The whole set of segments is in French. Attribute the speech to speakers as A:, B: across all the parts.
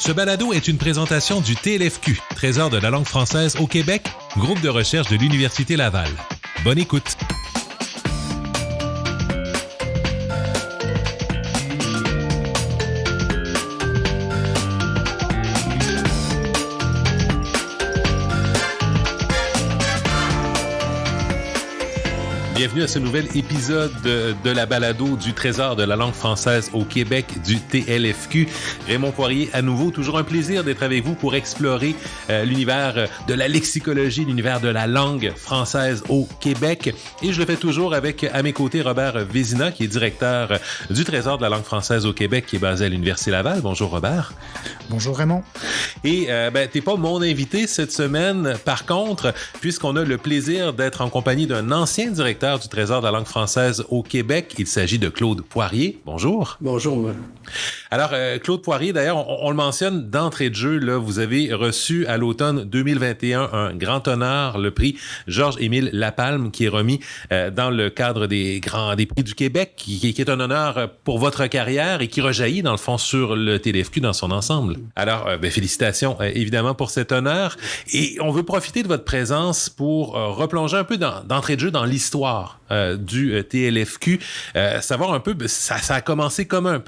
A: Ce balado est une présentation du TLFQ, Trésor de la langue française au Québec, groupe de recherche de l'Université Laval. Bonne écoute! Bienvenue à ce nouvel épisode de la balado du Trésor de la langue française au Québec du TLFQ. Raymond Poirier, à nouveau, toujours un plaisir d'être avec vous pour explorer l'univers de la lexicologie, l'univers de la langue française au Québec. Et je le fais toujours avec, à mes côtés, Robert Vézina, qui est directeur du Trésor de la langue française au Québec, qui est basé à l'Université Laval. Bonjour Robert.
B: Bonjour Raymond.
A: Et t'es pas mon invité cette semaine, par contre, puisqu'on a le plaisir d'être en compagnie d'un ancien directeur du Trésor de la langue française au Québec. Il s'agit de Claude Poirier. Bonjour.
C: Bonjour.
A: Alors, Claude Poirier, d'ailleurs, on le mentionne d'entrée de jeu, là, vous avez reçu à l'automne 2021 un grand honneur, le prix Georges-Émile Lapalme, qui est remis dans le cadre des prix du Québec, qui est un honneur pour votre carrière et qui rejaillit, dans le fond, sur le TLFQ dans son ensemble. Alors, félicitations, évidemment, pour cet honneur. Et on veut profiter de votre présence pour replonger un peu d'entrée de jeu dans l'histoire du TLFQ, savoir un peu, ça a commencé comment?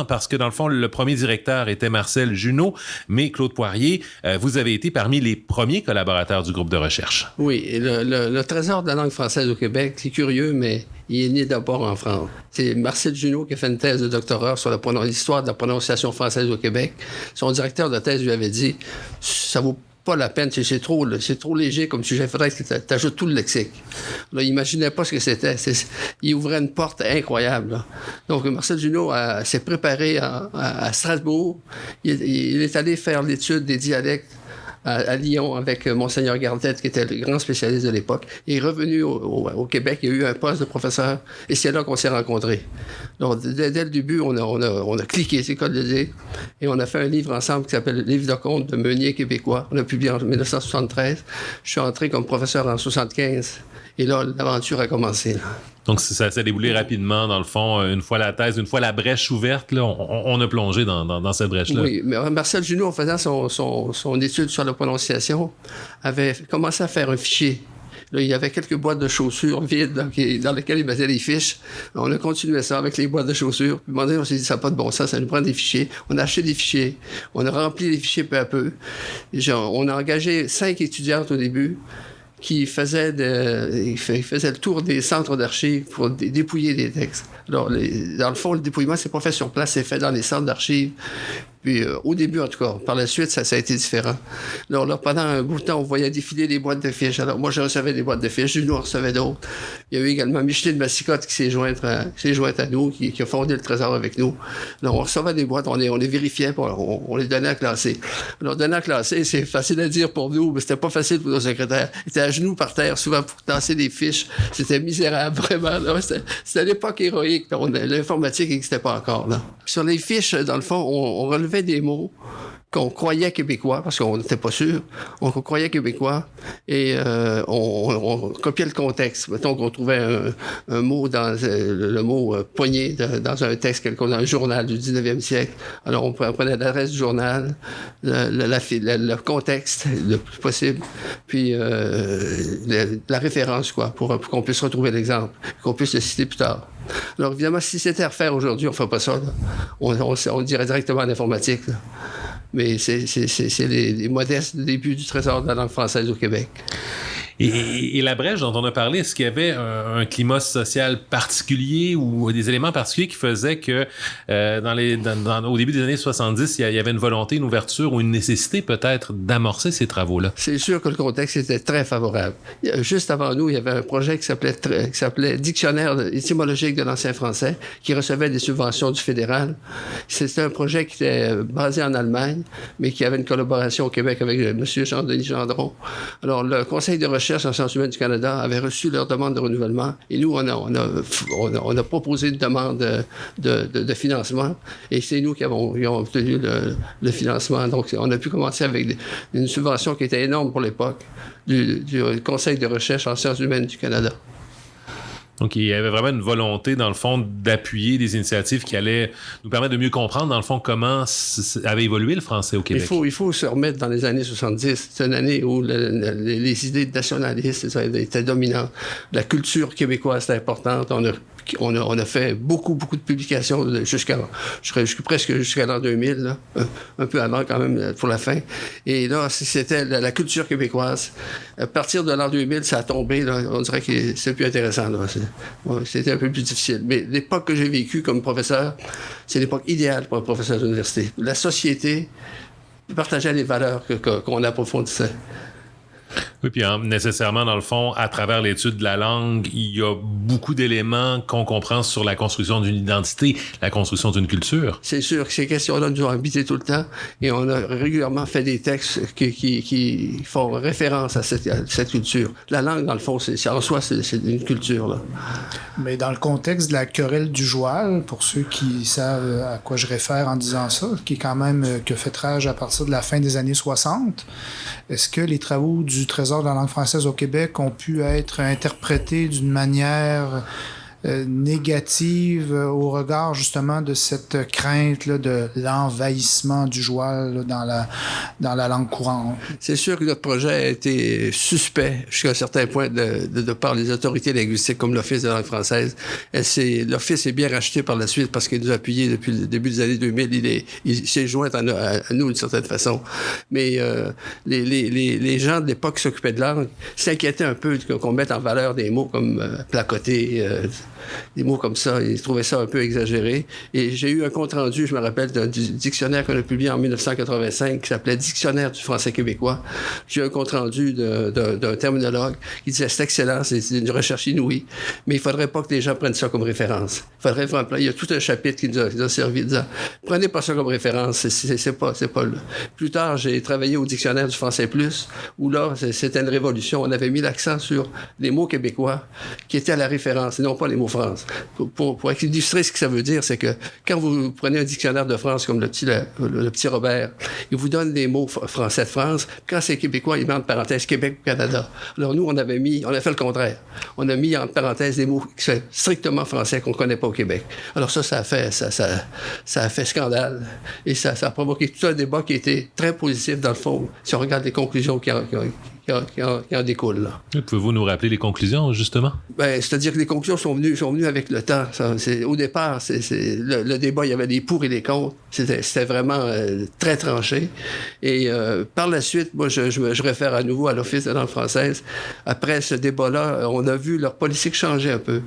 A: Parce que dans le fond, le premier directeur était Marcel Junot, mais Claude Poirier, vous avez été parmi les premiers collaborateurs du groupe de recherche.
C: Oui, et le Trésor de la langue française au Québec, c'est curieux, mais il est né d'abord en France. C'est Marcel Junot qui a fait une thèse de doctorat sur l'histoire de la prononciation française au Québec. Son directeur de thèse lui avait dit, ça vaut pas la peine, c'est trop léger comme sujet. Il faudrait que tu ajoutes tout le lexique. Là, il n'imaginait pas ce que c'était. Il ouvrait une porte incroyable. Là. Donc, Marcel Junot s'est préparé à Strasbourg. Il est allé faire l'étude des dialectes à Lyon avec Monseigneur Gardette, qui était le grand spécialiste de l'époque. Il est revenu au Québec, il a eu un poste de professeur, et c'est là qu'on s'est rencontrés. Donc, dès le début, on a cliqué, c'est quoi de le dire, et on a fait un livre ensemble qui s'appelle « Le livre de contes de meunier québécois ». On l'a publié en 1973. Je suis entré comme professeur en 1975, et là, l'aventure a commencé. Là.
A: Donc, ça s'est déboulé rapidement, dans le fond. Une fois la thèse, une fois la brèche ouverte, là, on a plongé dans cette brèche-là.
C: Oui, mais Marcel Junot, en faisant son étude sur la prononciation, avait commencé à faire un fichier. Là, il y avait quelques boîtes de chaussures vides dans lesquelles il mettait les fiches. On a continué ça avec les boîtes de chaussures. Puis, à un moment donné, on s'est dit, ça n'a pas de bon sens, ça nous prend des fichiers. On a acheté des fichiers. On a rempli les fichiers peu à peu. On a engagé 5 étudiantes au début qui faisait le tour des centres d'archives pour dépouiller des textes. Alors, dans le fond, le dépouillement, c'est pas fait sur place, c'est fait dans les centres d'archives. Puis, au début, en tout cas. Par la suite, ça a été différent. Alors, là, pendant un bout de temps, on voyait défiler des boîtes de fiches. Alors, moi, je recevais des boîtes de fiches. Junot recevait d'autres. Il y a eu également Micheline Massicotte qui s'est jointe à nous, qui a fondé le Trésor avec nous. Alors, on recevait des boîtes, on les vérifiait, puis on les donnait à classer. Alors, donner à classer, c'est facile à dire pour nous, mais c'était pas facile pour nos secrétaires. Ils étaient à genoux par terre, souvent, pour tasser des fiches. C'était misérable, vraiment. Là. C'était l'époque héroïque. L'informatique n'existait pas encore. Là. Sur les fiches, dans le fond, on relevait des mots qu'on croyait québécois, parce qu'on n'était pas sûr. On croyait québécois et on copiait le contexte. Mettons qu'on trouvait un mot dans le mot poignée dans un texte quelconque, dans un journal du 19e siècle. Alors, on prenait l'adresse du journal, le contexte le plus possible, puis la référence, quoi, pour qu'on puisse retrouver l'exemple, qu'on puisse le citer plus tard. Alors, évidemment, si c'était à refaire aujourd'hui, on ne ferait pas ça. Là. On dirait directement à l'informatique. Là. Mais c'est les modestes débuts du Trésor de la langue française au Québec.
A: Et la brèche dont on a parlé, est-ce qu'il y avait un climat social particulier ou des éléments particuliers qui faisaient que au début des années 70, il y avait une volonté, une ouverture ou une nécessité peut-être d'amorcer ces travaux-là? C'est
C: sûr que le contexte était très favorable. Juste avant nous, il y avait un projet qui s'appelait Dictionnaire étymologique de l'ancien français, qui recevait des subventions du fédéral. C'était un projet qui était basé en Allemagne, mais qui avait une collaboration au Québec avec M. Jean-Denis Gendron. Alors, le Conseil de recherche en sciences humaines du Canada avait reçu leur demande de renouvellement et nous, on a proposé une demande de financement et c'est nous qui avons obtenu le financement. Donc, on a pu commencer avec une subvention qui était énorme pour l'époque du Conseil de recherche en sciences humaines du Canada.
A: Donc, il y avait vraiment une volonté, dans le fond, d'appuyer des initiatives qui allaient nous permettre de mieux comprendre, dans le fond, comment avait évolué le français au Québec.
C: Il faut se remettre dans les années 70. C'est une année où les idées nationalistes étaient dominantes. La culture québécoise était importante. On a fait beaucoup de publications presque jusqu'à l'an 2000, là, un peu avant quand même pour la fin. Et là, c'était la culture québécoise. À partir de l'an 2000, ça a tombé. Là, on dirait que c'est plus intéressant. Là. C'était un peu plus difficile. Mais l'époque que j'ai vécue comme professeur, c'est l'époque idéale pour un professeur d'université. La société partageait les valeurs qu'on approfondissait.
A: Oui, puis nécessairement, dans le fond, à travers l'étude de la langue, il y a beaucoup d'éléments qu'on comprend sur la construction d'une identité, la construction d'une culture.
C: C'est sûr que ces questions-là nous ont habités tout le temps et on a régulièrement fait des textes qui font référence à cette culture. La langue, dans le fond, en soi, c'est une culture. Là.
B: Mais dans le contexte de la querelle du joual, pour ceux qui savent à quoi je réfère en disant ça, qui est quand même que fait rage à partir de la fin des années 60, est-ce que les travaux du Trésor de la langue française au Québec ont pu être interprétés d'une manière négative au regard justement de cette crainte là, de l'envahissement du joual là, dans la langue courante?
C: C'est sûr que notre projet a été suspect jusqu'à un certain point de par les autorités linguistiques comme l'Office de la langue française. L'Office est bien racheté par la suite parce qu'il nous a appuyés depuis le début des années 2000. Il s'est joint à nous d'une certaine façon. Mais les gens de l'époque qui s'occupaient de langue s'inquiétaient un peu qu'on mette en valeur des mots comme placoter, des mots comme ça. Ils trouvaient ça un peu exagéré. Et j'ai eu un compte-rendu, je me rappelle, d'un dictionnaire qu'on a publié en 1985 qui s'appelait Dictionnaire du français québécois. J'ai eu un compte-rendu d'un terminologue qui disait « C'est excellent, c'est une recherche inouïe, mais il faudrait pas que les gens prennent ça comme référence. Il y a tout un chapitre qui nous a servi disant « Prenez pas ça comme référence, c'est pas le... » Plus tard, j'ai travaillé au Dictionnaire du français plus, où là, c'était une révolution. On avait mis l'accent sur les mots québécois qui étaient à la référence, et non pas les mots France. Pour illustrer ce que ça veut dire, c'est que quand vous prenez un dictionnaire de France comme le petit Robert, il vous donne des mots français de France. Quand c'est québécois, il met entre parenthèses Québec ou Canada. Alors nous, on a fait le contraire. On a mis entre parenthèses des mots qui sont strictement français qu'on ne connaît pas au Québec. Alors ça a fait scandale. Et ça a provoqué tout un débat qui était très positif dans le fond, si on regarde les conclusions qui en découlent. Là.
A: Pouvez-vous nous rappeler les conclusions, justement?
C: C'est-à-dire que les conclusions sont venues avec le temps. Au départ, le débat, il y avait des pour et des contre. C'était vraiment très tranché. Et par la suite, moi, je réfère à nouveau à l'Office de la langue française. Après ce débat-là, on a vu leur politique changer un peu.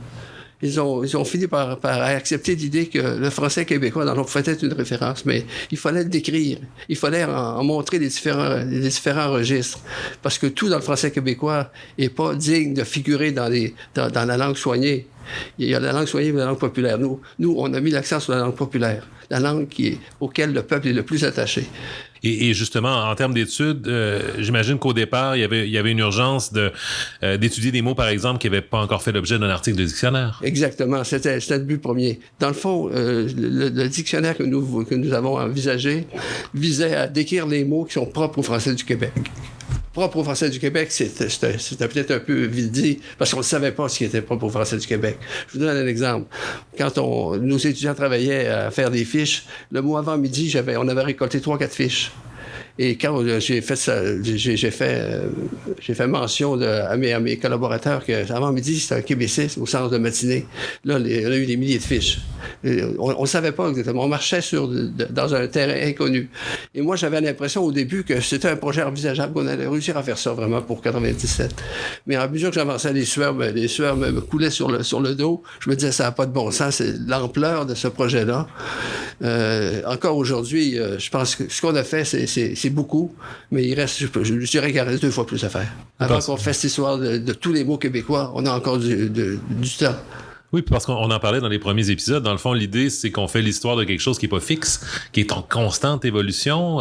C: Ils ont fini par accepter l'idée que le français québécois, dans le fond, était une référence, mais il fallait le décrire. Il fallait en montrer les différents registres. Parce que tout dans le français québécois n'est pas digne de figurer dans la langue soignée. Il y a la langue soignée et la langue populaire. Nous, on a mis l'accent sur la langue populaire, la langue auquel le peuple est le plus attaché.
A: Et justement, en termes d'études, j'imagine qu'au départ, il y avait une urgence d'étudier des mots, par exemple, qui n'avaient pas encore fait l'objet d'un article de dictionnaire.
C: Exactement, c'était le but premier. Dans le fond, le dictionnaire que nous avons envisagé visait à décrire les mots qui sont propres au français du Québec. Propre au français du Québec, c'était peut-être un peu vite dit, parce qu'on ne savait pas ce qui était propre au français du Québec. Je vous donne un exemple. Quand nos étudiants travaillaient à faire des fiches, le mois avant midi, on avait récolté 3-4 fiches. Et quand j'ai fait ça, j'ai fait mention à mes collaborateurs qu'avant midi, c'était un Québécois au centre de matinée. Là, on a eu des milliers de fiches. On ne savait pas exactement. On marchait dans un terrain inconnu. Et moi, j'avais l'impression au début que c'était un projet envisageable, qu'on allait réussir à faire ça vraiment pour 97. Mais à mesure que j'avançais, les sueurs me coulaient sur le dos. Je me disais, ça n'a pas de bon sens. C'est l'ampleur de ce projet-là. Encore aujourd'hui, je pense que ce qu'on a fait, c'est beaucoup, mais il reste, je dirais qu'il reste 2 fois plus à faire. Avant qu'on fasse l'histoire de tous les mots québécois, on a encore du temps.
A: Oui, parce qu'on en parlait dans les premiers épisodes. Dans le fond, l'idée, c'est qu'on fait l'histoire de quelque chose qui n'est pas fixe, qui est en constante évolution.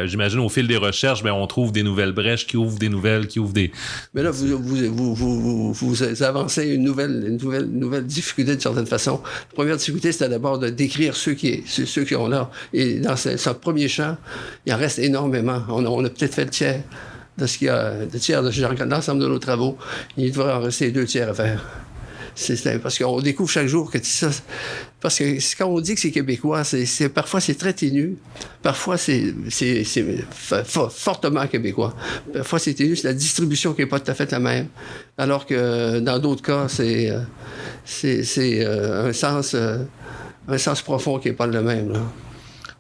A: J'imagine, au fil des recherches, on trouve des nouvelles brèches qui ouvrent des nouvelles, qui ouvrent des...
C: Mais là, vous avancez une nouvelle difficulté d'une certaine façon. La première difficulté, c'était d'abord de décrire ceux qui ont là. Et dans ce premier champ, il en reste énormément. On a peut-être fait le tiers de ce qu'il y a, de l'ensemble de nos travaux. Il devrait en rester 2 tiers à faire. Parce qu'on découvre chaque jour que ça... Parce que quand on dit que c'est québécois, parfois c'est très ténu, parfois c'est fortement québécois. Parfois c'est ténu, c'est la distribution qui n'est pas tout à fait la même. Alors que dans d'autres cas, c'est un sens profond qui n'est pas le même, là.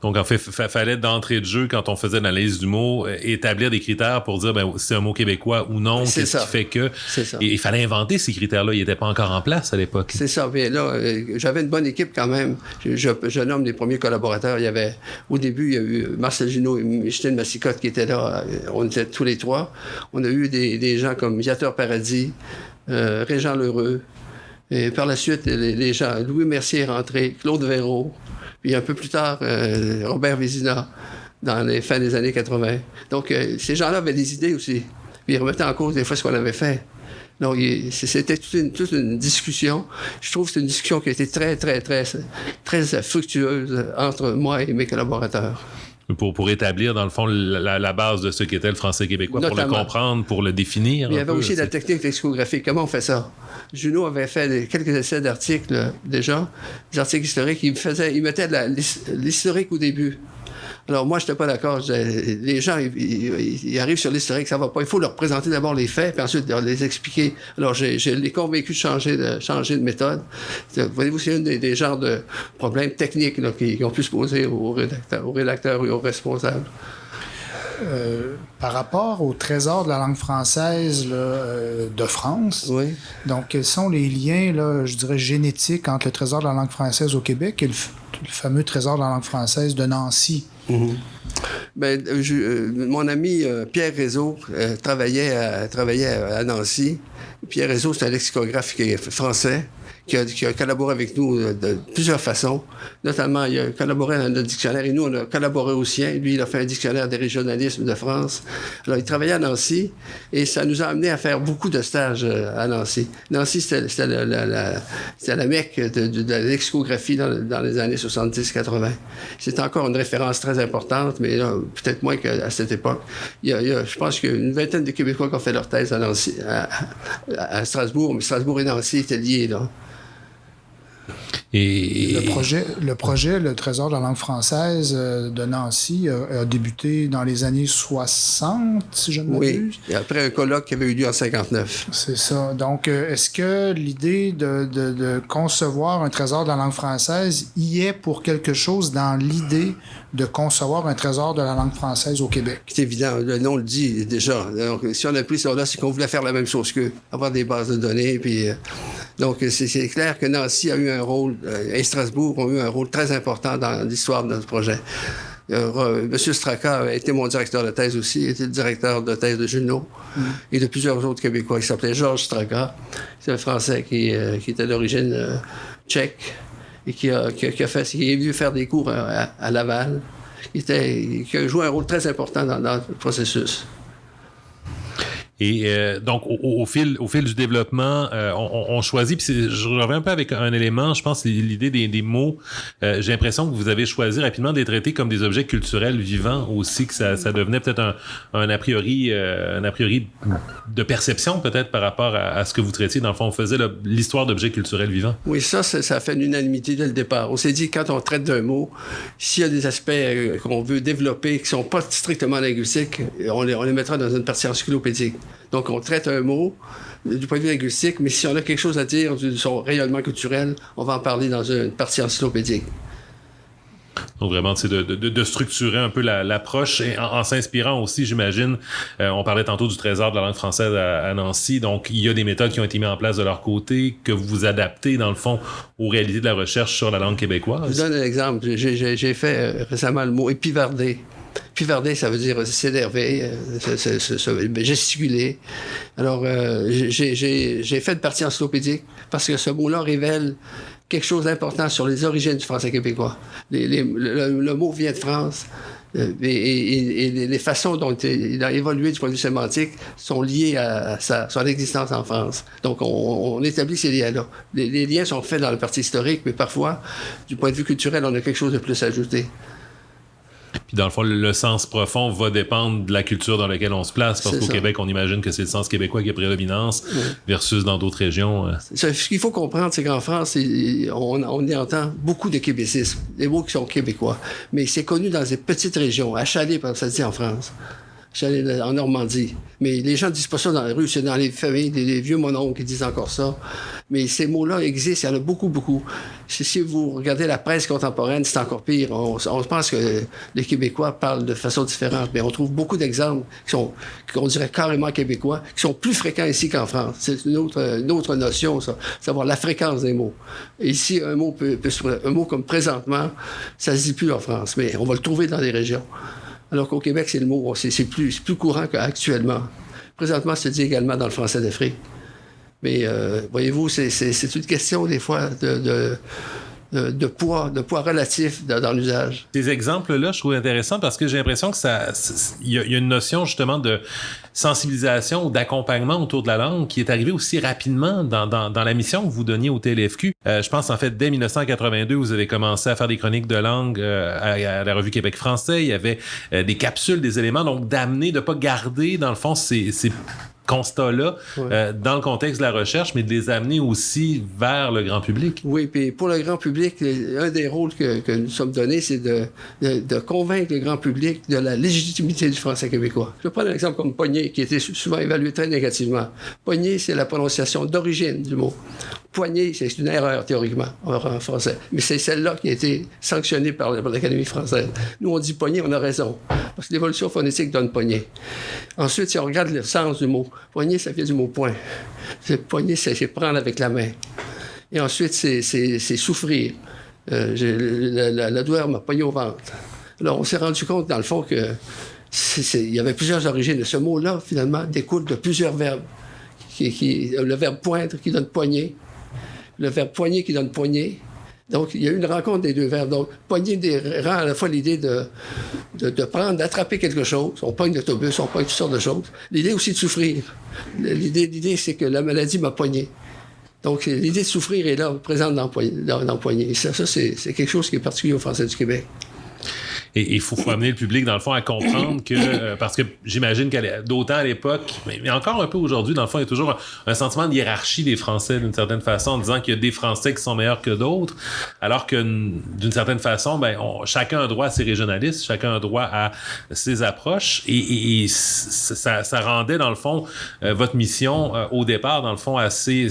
A: Donc, en fait, fallait d'entrée de jeu, quand on faisait l'analyse du mot, établir des critères pour dire si c'est un mot québécois ou non, qu'est-ce qui fait que...
C: C'est ça.
A: Et il fallait inventer ces critères-là. Ils n'étaient pas encore en place à l'époque.
C: C'est ça. Mais là, j'avais une bonne équipe quand même. Je nomme les premiers collaborateurs. Au début, il y a eu Marcel Junot et Micheline Massicotte qui étaient là. On était tous les trois. On a eu des gens comme Viateur Paradis, Régent Lheureux. Et par la suite, les gens, Louis Mercier est rentré, Claude Véraud. Puis un peu plus tard, Robert Vézina, dans les fins des années 80. Donc, ces gens-là avaient des idées aussi. Puis ils remettaient en cause des fois ce qu'on avait fait. Donc, c'était toute une discussion. Je trouve que c'est une discussion qui a été très, très, très, très fructueuse entre moi et mes collaborateurs.
A: Pour établir, dans le fond, la base de ce qu'était le français québécois, notamment, pour le comprendre, pour le définir.
C: Mais il y avait aussi la technique lexicographique. Comment on fait ça? Junot avait fait quelques essais d'articles déjà, des articles historiques. Il mettait l'historique au début. Alors moi, je n'étais pas d'accord. Les gens, ils arrivent sur l'historique, ça va pas. Il faut leur présenter d'abord les faits, puis ensuite les expliquer. Alors j'ai les convaincu de changer de méthode. Voyez-vous, c'est un des genres de problèmes techniques là, qui ont pu se poser aux rédacteurs et aux responsables.
B: Par rapport au trésor de la langue française là, de France,
C: oui.
B: Donc quels sont les liens, là, je dirais, génétiques entre le trésor de la langue française au Québec et le fameux trésor de la langue française de Nancy?
C: Mm-hmm. Ben, mon ami Pierre Rézeau travaillait à Nancy. Pierre Rézeau, c'est un lexicographe français qui a collaboré avec nous de plusieurs façons. Notamment, il a collaboré dans notre dictionnaire et nous, on a collaboré au sien. Lui, il a fait un dictionnaire des régionalismes de France. Alors, il travaillait à Nancy et ça nous a amené à faire beaucoup de stages à Nancy. Nancy, c'était la mecque de la lexicographie dans les années 70-80. C'est encore une référence très importante, mais là, peut-être moins qu'à cette époque. Je pense qu'il y a une vingtaine de Québécois qui ont fait leur thèse à Nancy, à Strasbourg, mais Strasbourg et Nancy étaient liés, là.
A: Et...
B: Le projet, le Trésor de la langue française de Nancy a débuté dans les années 60, si je ne m'abuse.
C: Oui, et après un colloque qui avait eu lieu en 59.
B: C'est ça. Donc, est-ce que l'idée de concevoir un Trésor de la langue française y est pour quelque chose dans l'idée de concevoir un Trésor de la langue française au Québec?
C: C'est évident, le nom le dit déjà. Donc, si on a pris ça là, c'est qu'on voulait faire la même chose qu'eux, avoir des bases de données, puis... Donc, c'est clair que Nancy a eu un rôle, et Strasbourg ont eu un rôle très important dans l'histoire de notre projet. M. Straka a été mon directeur de thèse aussi, il était le directeur de thèse de Junot et de plusieurs autres Québécois. Il s'appelait Georges Straka. C'est un Français qui était d'origine tchèque et qui est venu faire des cours à Laval, qui a joué un rôle très important dans le processus.
A: Et donc, au fil du développement, on choisit, puis je reviens un peu avec un élément, je pense, l'idée des mots. J'ai l'impression que vous avez choisi rapidement de les traiter comme des objets culturels vivants aussi, que ça devenait peut-être un a priori de perception peut-être par rapport à ce que vous traitiez. Dans le fond, on faisait l'histoire d'objets culturels vivants.
C: Oui, ça a fait l'unanimité dès le départ. On s'est dit, quand on traite d'un mot, s'il y a des aspects qu'on veut développer, qui sont pas strictement linguistiques, on les mettra dans une partie encyclopédique. Donc, on traite un mot du point de vue linguistique, mais si on a quelque chose à dire de son rayonnement culturel, on va en parler dans une partie encyclopédique.
A: Donc vraiment, c'est de structurer un peu l'approche et en s'inspirant aussi, j'imagine, on parlait tantôt du Trésor de la langue française à Nancy, donc il y a des méthodes qui ont été mises en place de leur côté, que vous adaptez dans le fond aux réalités de la recherche sur la langue québécoise.
C: Je vous donne un exemple. J'ai fait récemment le mot épivarder. Épivarder, ça veut dire s'énerver, gesticuler. Alors, j'ai fait une partie encyclopédique parce que ce mot-là révèle quelque chose d'important sur les origines du français québécois. Le mot vient de France et les façons dont il a évolué du point de vue sémantique sont liées à son existence en France. Donc, on établit ces liens-là. Les liens sont faits dans la partie historique, mais parfois, du point de vue culturel, on a quelque chose de plus à ajouter.
A: Puis dans le fond, le sens profond va dépendre de la culture dans laquelle on se place, parce qu'au Québec, on imagine que c'est le sens québécois qui a prédominance, versus dans d'autres régions.
C: Ce qu'il faut comprendre, c'est qu'en France, on y entend beaucoup de québécisme, des mots qui sont québécois, mais c'est connu dans des petites régions. À Chalais, ça se dit en France. J'allais en Normandie. Mais les gens ne disent pas ça dans la rue, c'est dans les familles, des vieux mononcles qui disent encore ça. Mais ces mots-là existent, il y en a beaucoup, beaucoup. Si vous regardez la presse contemporaine, c'est encore pire. On pense que les Québécois parlent de façon différente, mais on trouve beaucoup d'exemples qu'on dirait carrément québécois, qui sont plus fréquents ici qu'en France. C'est une autre notion, ça. Savoir la fréquence des mots. Et ici, un mot comme présentement, ça ne se dit plus en France, mais on va le trouver dans les régions. Alors qu'au Québec, c'est le mot, c'est plus courant qu'actuellement. Présentement, c'est dit également dans le français d'Afrique. Mais voyez-vous, c'est une question des fois de poids relatif dans l'usage.
A: Ces exemples-là, je trouve intéressants parce que j'ai l'impression que il y a une notion justement de sensibilisation ou d'accompagnement autour de la langue qui est arrivée aussi rapidement dans la mission que vous donniez au TLFQ. Je pense en fait dès 1982, vous avez commencé à faire des chroniques de langue à la revue Québec français. Il y avait des capsules, des éléments, donc d'amener, de pas garder dans le fond ces constats-là dans le contexte de la recherche, mais de les amener aussi vers le grand public.
C: Oui, puis pour le grand public, un des rôles que nous sommes donnés, c'est de convaincre le grand public de la légitimité du français québécois. Je vais prendre un exemple comme pogner, qui était souvent évalué très négativement. Pogner, c'est la prononciation d'origine du mot. Poignée, c'est une erreur théoriquement en français. Mais c'est celle-là qui a été sanctionnée par l'Académie française. Nous, on dit poignée, on a raison. Parce que l'évolution phonétique donne poignée. Ensuite, si on regarde le sens du mot, poignée, ça vient du mot point. Poignée, c'est prendre avec la main. Et ensuite, c'est souffrir. La douleur m'a pogné au ventre. Alors, on s'est rendu compte, dans le fond, que il y avait plusieurs origines. Ce mot-là, finalement, découle de plusieurs verbes. Le verbe poindre qui donne poignée. Le verbe poigner qui donne poignée. Donc, il y a eu une rencontre des deux verbes. Donc, poigner rend à la fois l'idée de prendre, d'attraper quelque chose. On pogne l'autobus, on pogne toutes sortes de choses. L'idée aussi de souffrir. L'idée, c'est que la maladie m'a poigné. Donc, l'idée de souffrir est là, présente dans poigner. Ça, c'est quelque chose qui est particulier aux Français du Québec.
A: Et il faut amener le public, dans le fond, à comprendre que... parce que j'imagine d'autant à l'époque, mais encore un peu aujourd'hui, dans le fond, il y a toujours un sentiment de hiérarchie des Français, d'une certaine façon, en disant qu'il y a des Français qui sont meilleurs que d'autres, alors que, d'une certaine façon, chacun a droit à ses régionalistes, chacun a droit à ses approches, et ça rendait, dans le fond, votre mission, au départ, dans le fond, assez...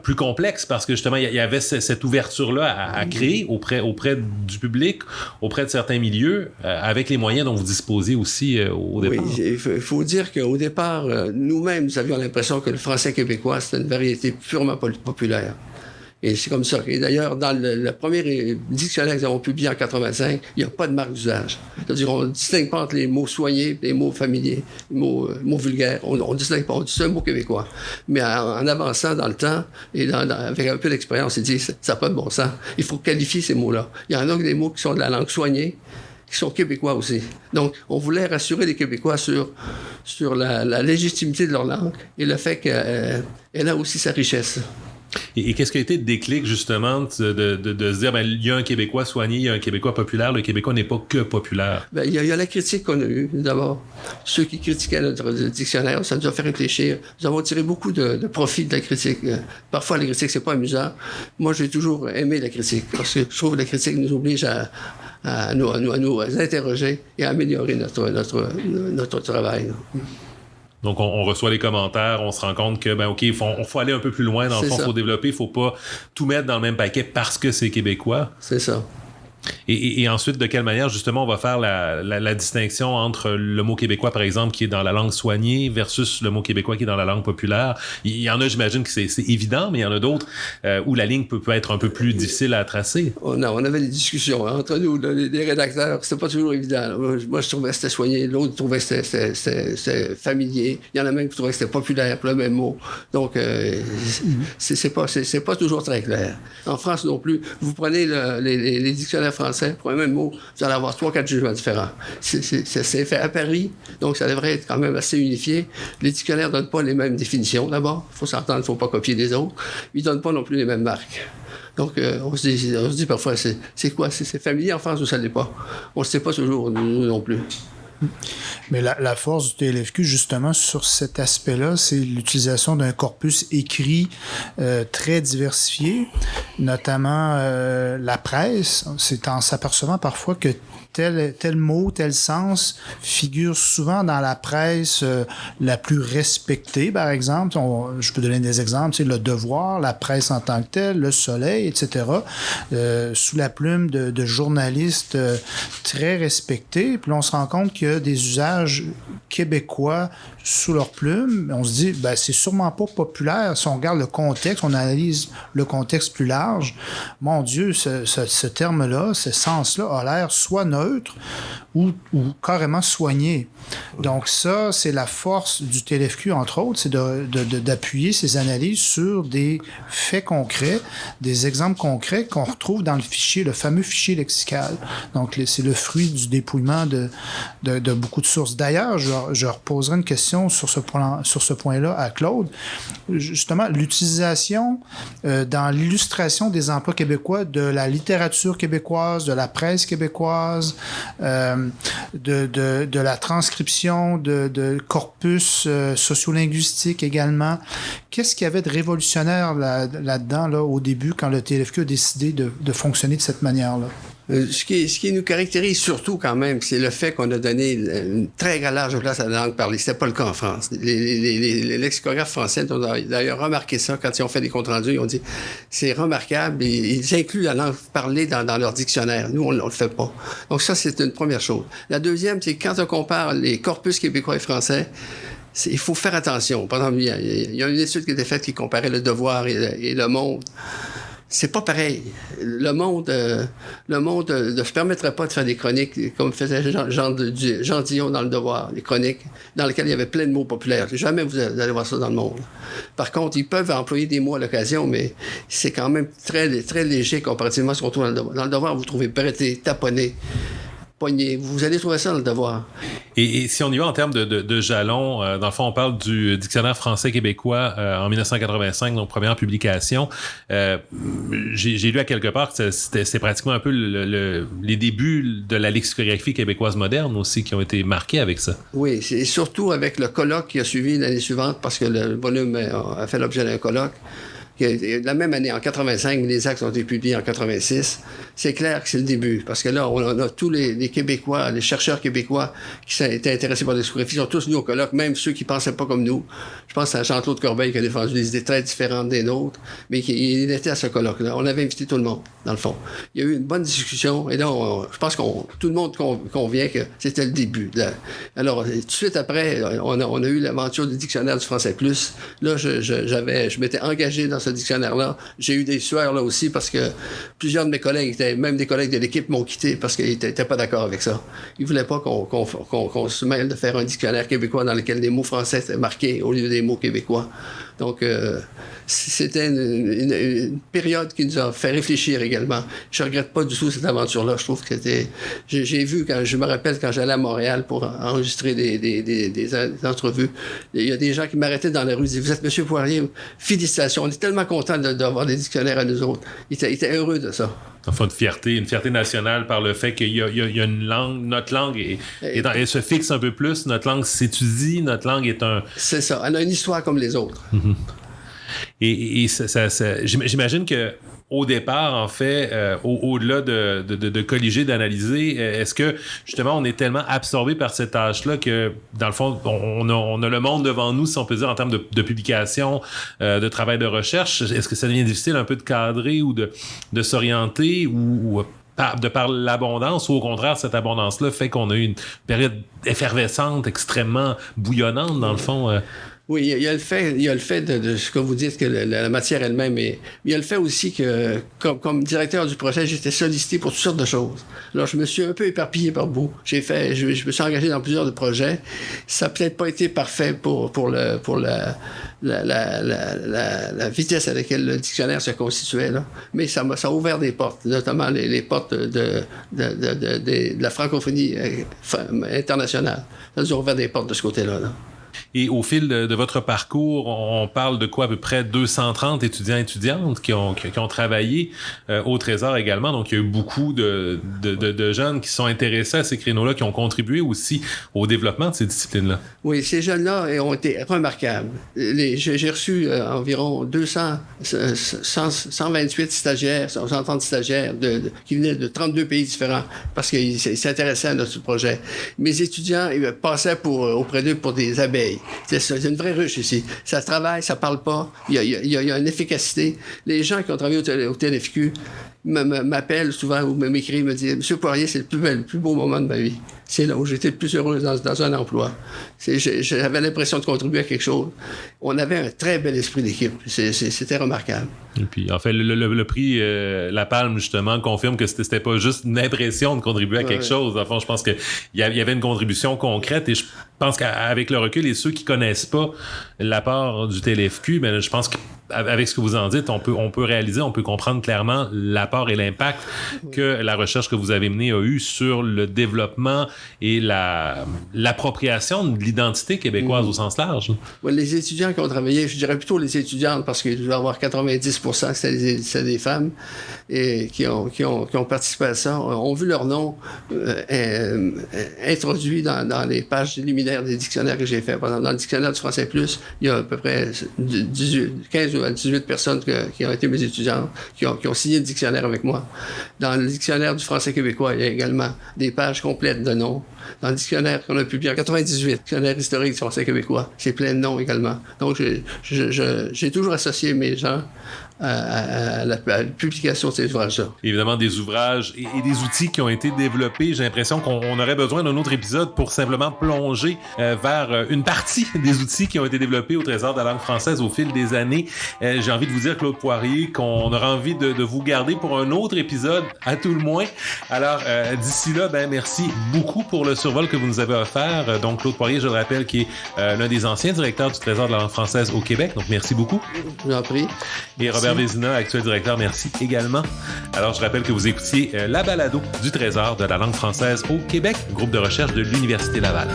A: plus complexe parce que justement il y avait cette ouverture-là à créer auprès du public, auprès de certains milieux, avec les moyens dont vous disposez aussi au départ.
C: Oui, il faut dire qu'au départ, nous-mêmes, nous avions l'impression que le français québécois, c'était une variété purement populaire. Et c'est comme ça. Et d'ailleurs, dans le premier dictionnaire que nous avons publié en 85, il n'y a pas de marque d'usage. C'est-à-dire, on ne distingue pas entre les mots soignés et les mots familiers, les mots vulgaires. On ne distingue pas. On dit c'est un mot québécois. Mais en avançant dans le temps et avec un peu d'expérience, on s'est dit, ça n'a pas de bon sens. Il faut qualifier ces mots-là. Il y en a des mots qui sont de la langue soignée, qui sont québécois aussi. Donc, on voulait rassurer les Québécois sur la légitimité de leur langue et le fait qu'elle a aussi sa richesse.
A: Et qu'est-ce qui a été le déclic, justement, de se dire, il y a un Québécois soigné, il y a un Québécois populaire, le Québécois n'est pas que populaire?
C: Il y a la critique qu'on a eue, d'abord. Ceux qui critiquaient notre dictionnaire, ça nous a fait réfléchir. Nous avons tiré beaucoup de profit de la critique. Parfois, la critique, c'est pas amusant. Moi, j'ai toujours aimé la critique, parce que je trouve que la critique nous oblige à nous interroger et à améliorer notre travail.
A: Donc, on reçoit les commentaires, on se rend compte que, OK, il faut aller un peu plus loin. Dans le fond, il faut développer, il ne faut pas tout mettre dans le même paquet parce que c'est québécois.
C: C'est ça.
A: Et ensuite, de quelle manière, justement, on va faire la distinction entre le mot québécois, par exemple, qui est dans la langue soignée versus le mot québécois qui est dans la langue populaire? Il y en a, j'imagine que c'est évident, mais il y en a d'autres où la ligne peut être un peu plus difficile à tracer.
C: On avait des discussions entre nous, les rédacteurs. C'était pas toujours évident. Moi, je trouvais que c'était soigné. L'autre trouvait que c'était familier. Il y en a même qui trouvaient que c'était populaire pour le même mot. Donc, c'est pas toujours très clair. En France non plus. Vous prenez les dictionnaires français, pour un même mot, vous allez avoir 3-4 jugements différents. C'est fait à Paris, donc ça devrait être quand même assez unifié. Les dictionnaires ne donnent pas les mêmes définitions, d'abord. Il faut s'entendre, il ne faut pas copier les autres. Ils ne donnent pas non plus les mêmes marques. Donc, on se dit parfois, c'est quoi? C'est familier en France ou ça ne l'est pas? On ne sait pas toujours, nous non plus.
B: Mais la force du TLFQ, justement, sur cet aspect-là, c'est l'utilisation d'un corpus écrit très diversifié, notamment la presse. C'est en s'apercevant parfois que tel mot, tel sens figure souvent dans la presse la plus respectée, par exemple. Je peux donner des exemples, tu sais, Le Devoir, la presse en tant que telle, Le Soleil, etc., sous la plume de journalistes très respectés. Puis là, on se rend compte qu'il y a des usages québécois sous leur plume. On se dit, ben, c'est sûrement pas populaire. Si on regarde le contexte, on analyse le contexte plus large, mon Dieu, ce terme-là, ce sens-là a l'air soit neutre ou carrément soigné. Donc ça, c'est la force du TLFQ, entre autres, c'est d'appuyer ses analyses sur des faits concrets, des exemples concrets qu'on retrouve dans le fichier, le fameux fichier lexical. Donc c'est le fruit du dépouillement de beaucoup de sources. D'ailleurs, je reposerai une question sur ce point-là à Claude. Justement, l'utilisation dans l'illustration des emplois québécois de la littérature québécoise, de la presse québécoise, de la transcription de corpus sociolinguistique également. Qu'est-ce qu'il y avait de révolutionnaire là-dedans, au début, quand le TLFQ a décidé de fonctionner de cette manière-là?
C: Ce qui nous caractérise surtout quand même, c'est le fait qu'on a donné une très large place à la langue parlée. C'était pas le cas en France. Les lexicographes français ont d'ailleurs remarqué ça quand ils ont fait des comptes rendus. Ils ont dit c'est remarquable. Ils incluent la langue parlée dans leur dictionnaire. Nous, on le fait pas. Donc ça, c'est une première chose. La deuxième, c'est que quand on compare les corpus québécois et français, il faut faire attention. Par exemple, il y a une étude qui a été faite qui comparait Le Devoir et Le Monde. C'est pas pareil. Le monde ne se permettrait pas de faire des chroniques comme faisait Jean Dion dans Le Devoir, des chroniques dans lesquelles il y avait plein de mots populaires. Jamais vous allez voir ça dans Le Monde. Par contre, ils peuvent employer des mots à l'occasion, mais c'est quand même très, très léger comparativement à ce qu'on trouve dans Le Devoir. Dans Le Devoir, vous trouvez bretter, taponner, pogner. Vous allez trouver ça dans Le Devoir.
A: Et si on y va en termes de jalons, dans le fond, on parle du dictionnaire français-québécois en 1985, donc première publication. J'ai lu à quelque part que c'est pratiquement un peu les débuts de la lexicographie québécoise moderne aussi qui ont été marqués avec ça.
C: Oui, c'est surtout avec le colloque qui a suivi l'année suivante, parce que le volume a fait l'objet d'un colloque. La même année, en 85, les actes ont été publiés en 86. C'est clair que c'est le début, parce que là, on a tous les Québécois, les chercheurs québécois qui étaient intéressés par la lexicographie, sont tous venus au colloque, même ceux qui pensaient pas comme nous. Je pense à Jean-Claude Corbeil qui a défendu des idées très différentes des nôtres, mais il était à ce colloque-là. On avait invité tout le monde, dans le fond. Il y a eu une bonne discussion, et là, je pense que tout le monde convient que c'était le début. Alors, tout de suite après, on a eu l'aventure du dictionnaire du français plus. Là, je m'étais engagé dans ce dictionnaire-là. J'ai eu des sueurs là aussi parce que plusieurs de mes collègues, même des collègues de l'équipe, m'ont quitté parce qu'ils n'étaient pas d'accord avec ça. Ils ne voulaient pas qu'on se mêle de faire un dictionnaire québécois dans lequel les mots français étaient marqués au lieu des mots québécois. Donc, c'était une période qui nous a fait réfléchir également. Je ne regrette pas du tout cette aventure-là. Je trouve que c'était... J'ai vu, je me rappelle quand j'allais à Montréal pour enregistrer des entrevues, il y a des gens qui m'arrêtaient dans la rue et disaient « Vous êtes M. Poirier, félicitations, on est tellement contents d'avoir des dictionnaires à nous autres. » Ils étaient heureux de ça.
A: Enfin, une fierté nationale par le fait qu'il y a une langue, notre langue elle se fixe un peu plus, notre langue s'étudie, notre langue est un...
C: C'est ça, elle a une histoire comme les autres.
A: Mm-hmm. Et j'imagine que au départ, en fait, au-delà de colliger, d'analyser, est-ce que, justement, on est tellement absorbé par cette tâche-là que, dans le fond, on a le monde devant nous, si on peut dire, en termes de publication, de travail de recherche. Est-ce que ça devient difficile un peu de cadrer ou de s'orienter ou de par l'abondance, ou au contraire, cette abondance-là fait qu'on a eu une période effervescente, extrêmement bouillonnante, dans le fond?
C: Oui, il y a le fait de ce que vous dites, que la matière elle-même, mais il y a le fait aussi que, comme directeur du projet, j'étais sollicité pour toutes sortes de choses. Alors, je me suis un peu éparpillé par bout. Je me suis engagé dans plusieurs projets. Ça n'a peut-être pas été parfait pour la vitesse à laquelle le dictionnaire se constituait, là. Mais ça a ouvert des portes, notamment les portes de la francophonie internationale. Ça nous a ouvert des portes de ce côté-là, là.
A: Et au fil de votre parcours, on parle de quoi, à peu près 230 étudiants et étudiantes qui ont travaillé au Trésor également. Donc, il y a eu beaucoup de jeunes qui sont intéressés à ces créneaux-là, qui ont contribué aussi au développement de ces disciplines-là.
C: Oui, ces jeunes-là ont été remarquables. J'ai reçu environ 128 stagiaires, 130 stagiaires qui venaient de 32 pays différents parce qu'ils s'intéressaient à notre projet. Mes étudiants ils passaient auprès d'eux pour des abeilles. C'est une vraie ruche ici. Ça travaille, ça parle pas. Il y a une efficacité. Les gens qui ont travaillé au TNFQ m'appellent souvent ou m'écrivent, me disent « Monsieur Poirier, c'est le plus beau moment de ma vie. C'est là où j'étais le plus heureux dans un emploi. J'avais l'impression de contribuer à quelque chose. On avait un très bel esprit d'équipe. C'était remarquable. »
A: Et puis, en fait, le prix La Palme, justement, confirme que c'était pas juste une impression de contribuer à quelque chose. Enfin, je pense qu'il y avait une contribution concrète et je pense qu'avec le recul et ceux qui connaissent pas l'apport du TLFQ, ben, je pense qu'avec ce que vous en dites, on peut réaliser, on peut comprendre clairement l'apport et l'impact que la recherche que vous avez menée a eu sur le développement et l'appropriation de l'identité québécoise au sens large.
C: Ouais, les étudiants qui ont travaillé, je dirais plutôt les étudiantes, parce qu'il doit y avoir 90% c'était des femmes et qui ont participé à ça, ont vu leur nom introduit dans les pages liminaires des dictionnaires que j'ai fait. Par exemple, dans le dictionnaire du français plus, il y a à peu près 15 ou 18 personnes qui ont été mes étudiants, qui ont signé le dictionnaire avec moi. Dans le dictionnaire du français québécois, il y a également des pages complètes de noms. Dans le dictionnaire qu'on a publié en 98, dictionnaire historique du français québécois, c'est plein de noms également. Donc, j'ai toujours associé mes gens à la publication de ces ouvrages-là.
A: Évidemment, des ouvrages et des outils qui ont été développés. J'ai l'impression qu'on aurait besoin d'un autre épisode pour simplement plonger vers une partie des outils qui ont été développés au Trésor de la langue française au fil des années. J'ai envie de vous dire, Claude Poirier, qu'on aura envie de vous garder pour un autre épisode, à tout le moins. Alors, d'ici là, merci beaucoup pour le survol que vous nous avez offert. Donc, Claude Poirier, je le rappelle, qui est l'un des anciens directeurs du Trésor de la langue française au Québec. Donc, merci beaucoup.
C: Je vous en prie.
A: Et Robert Vézina, actuel directeur, merci également. Alors, je rappelle que vous écoutiez la balado du Trésor de la langue française au Québec, groupe de recherche de l'Université Laval.